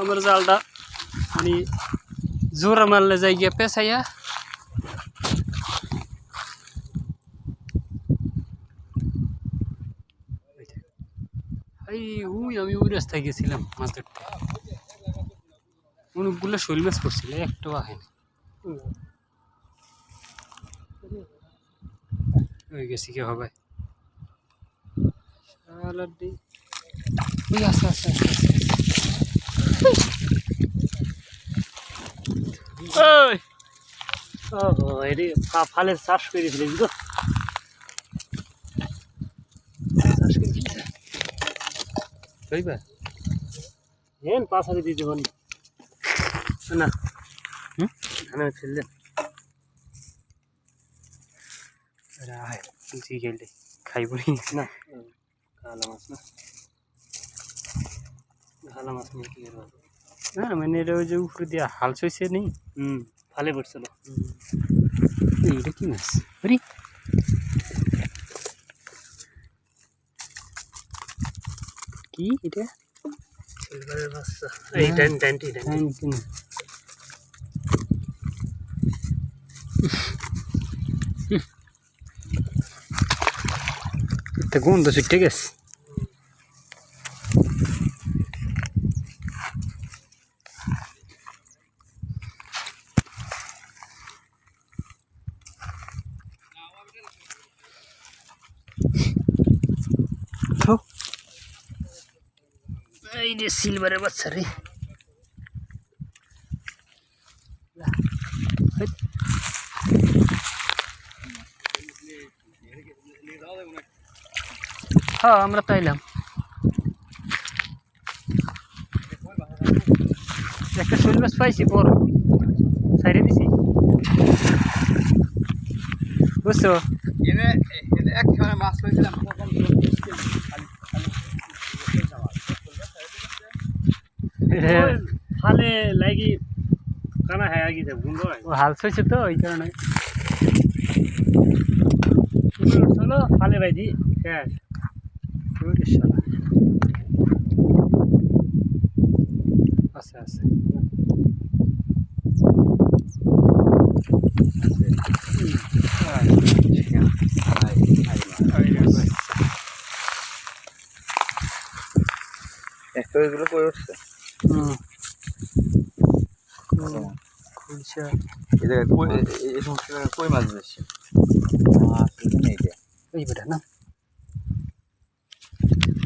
আমার জালটা মানে জোর মারলে যাই গিয়ে পেঁচাইয়া আমি ওই রাস্তায় গেছিলাম মাছ ধরতে, অনেকগুলো শৈল মাছ পড়ছিল, একটাও আহেনি। ওই গেছি কে হবে ফালের চাষ করে ফেলেছি তো, হেন পাঁচ হাজার দিয়ে দেবেন না, ধানে ফেললেন গেলে খাইব না, কালা মাছ না, কালা মাছ নিয়ে কি করবো না, মানে এটা ওই যে উপরে দিয়ে হাল চইছে নেই, ফালে পড়ছিল। এইটা কি মাছ আরে কি এটা সিলভারের বাচ্চা, এই ডান ডানটি ডানটি না, একটা গন্ধ ছুটে গেছে। এই যে সিলভারের বাচ্চা রে, হ্যাঁ আমরা তাইলাম একটা শৈল মাছ পাইছি, বড় সাইডে দিছি বুঝছো, ফালে লাগি কানা হ্যাঁ আগি ও হাল ছইছে তো ওই কারণে চলো ফালে বাইদি হ্যাঁ আছে আছে এগুলো করে উঠছে, এই সমস্ত কই মাছ বেশি এই বেটা না,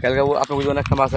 কালকে আপনার বুঝবেন একটা মাছ